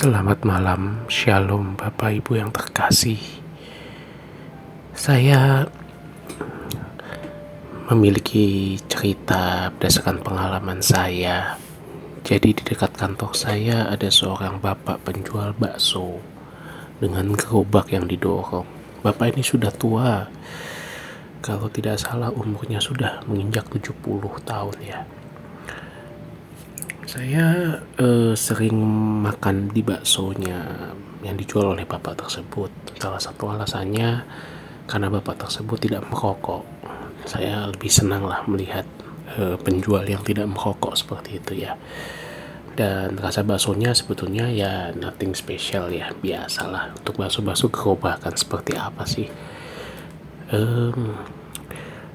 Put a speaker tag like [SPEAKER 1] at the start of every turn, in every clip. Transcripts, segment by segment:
[SPEAKER 1] Selamat malam, Shalom Bapak Ibu yang terkasih. Saya memiliki cerita berdasarkan pengalaman saya. Jadi di dekat kantor saya ada seorang bapak penjual bakso dengan gerobak yang didorong. Bapak ini sudah tua, kalau tidak salah umurnya sudah menginjak 70 tahun ya. Saya sering makan di baksonya yang dijual oleh bapak tersebut. Salah satu alasannya karena bapak tersebut tidak merokok. Saya lebih senang lah melihat penjual yang tidak merokok seperti itu ya. Dan rasa baksonya sebetulnya ya nothing special ya, biasalah. Untuk bakso-bakso gerobakan seperti apa sih?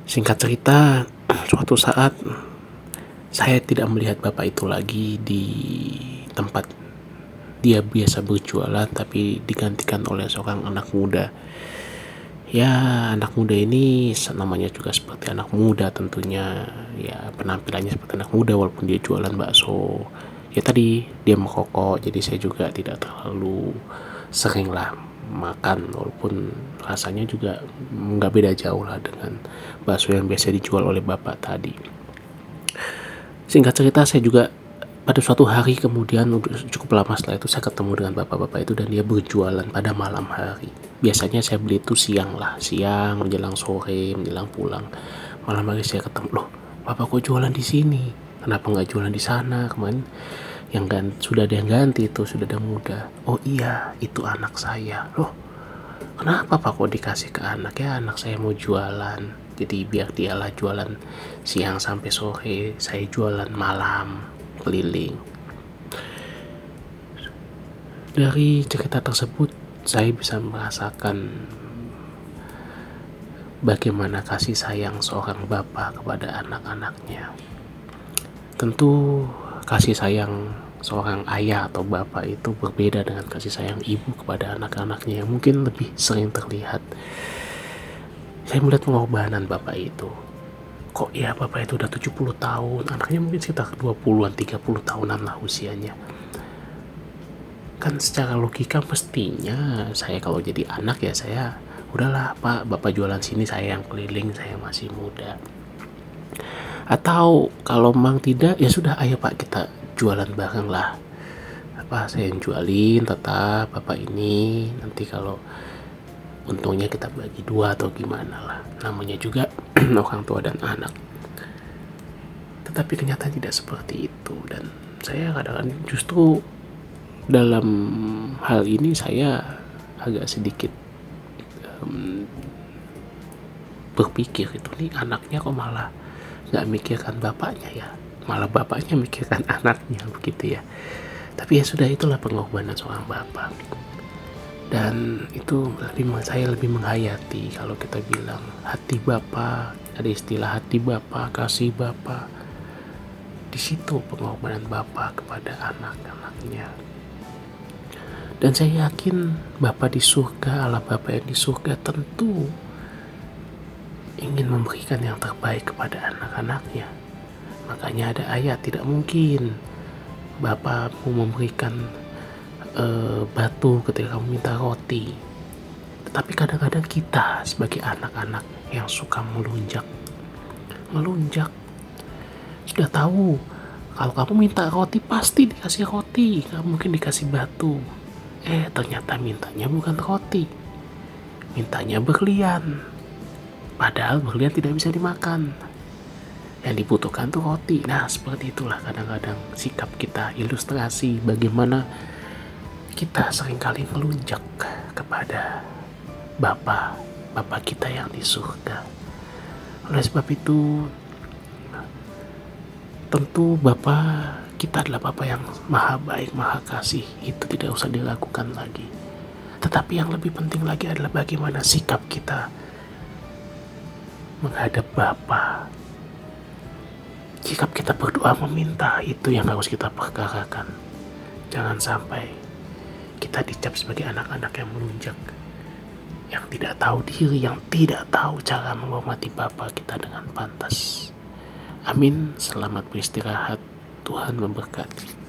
[SPEAKER 1] Singkat cerita, suatu saat saya tidak melihat bapak itu lagi di tempat dia biasa berjualan, tapi digantikan oleh seorang anak muda. Ya, anak muda ini namanya juga seperti anak muda tentunya. Ya, penampilannya seperti anak muda walaupun dia jualan bakso. Ya tadi, dia merokok, jadi saya juga tidak terlalu sering lah makan, walaupun rasanya juga nggak beda jauh lah dengan bakso yang biasa dijual oleh bapak tadi. Singkat cerita, saya juga pada suatu hari kemudian, cukup lama setelah itu, saya ketemu dengan bapak-bapak itu dan dia berjualan pada malam hari. Biasanya saya beli itu siang lah, siang menjelang sore, menjelang pulang. Malam hari saya ketemu, loh bapak kok jualan di sini? Kenapa nggak jualan di sana kemarin? Sudah ada yang ganti itu, sudah ada muda. Oh iya, itu anak saya. Loh, kenapa pak kok dikasih ke anak? Ya anak saya mau jualan, jadi biar dialah jualan siang sampai sore, saya jualan malam keliling. Dari cerita tersebut saya bisa merasakan bagaimana kasih sayang seorang bapak kepada anak-anaknya. Tentu kasih sayang seorang ayah atau bapak itu berbeda dengan kasih sayang ibu kepada anak-anaknya yang mungkin lebih sering terlihat. Saya melihat pengorbanan bapak itu. Kok ya bapak itu udah 70 tahun, anaknya mungkin sekitar 20-an, 30 tahunan lah usianya. Kan secara logika mestinya saya kalau jadi anak ya saya, udahlah pak, bapak jualan sini, saya yang keliling, saya masih muda. Atau kalau memang tidak, ya sudah, ayo pak kita jualan bareng lah. Saya yang jualin, tetap bapak ini, nanti kalau untungnya kita bagi dua atau gimana lah. Namanya juga orang tua dan anak. Tetapi kenyataan tidak seperti itu, dan saya kadang-kadang justru dalam hal ini saya agak sedikit berpikir, itu nih anaknya kok malah gak mikirkan bapaknya ya, malah bapaknya mikirkan anaknya begitu ya. Tapi ya sudah, itulah pengorbanan seorang bapak. Dan itu saya lebih menghayati kalau kita bilang hati bapak, ada istilah hati bapak, kasih bapak. Di situ pengorbanan bapak kepada anak-anaknya. Dan saya yakin bapak di surga, Allah bapak yang di surga tentu ingin memberikan yang terbaik kepada anak-anaknya. Makanya ada ayat, tidak mungkin bapak mau memberikan batu ketika kamu minta roti. Tetapi kadang-kadang kita sebagai anak-anak yang suka melunjak, sudah tahu kalau kamu minta roti pasti dikasih roti, gak mungkin dikasih batu. Ternyata mintanya bukan roti, mintanya berlian. Padahal berlian tidak bisa dimakan, yang dibutuhkan tuh roti. Nah seperti itulah kadang-kadang sikap kita, ilustrasi bagaimana kita seringkali melunjak kepada Bapak kita yang di surga. Oleh sebab itu, tentu Bapak kita adalah Bapak yang maha baik, maha kasih. Itu tidak usah dilakukan lagi. Tetapi yang lebih penting lagi adalah bagaimana sikap kita menghadap Bapak. Sikap kita berdoa meminta, itu yang harus kita perkarakan. Jangan sampai kita dicap sebagai anak-anak yang melunjak, yang tidak tahu diri, yang tidak tahu cara menghormati Bapa kita dengan pantas. Amin. Selamat beristirahat. Tuhan memberkati.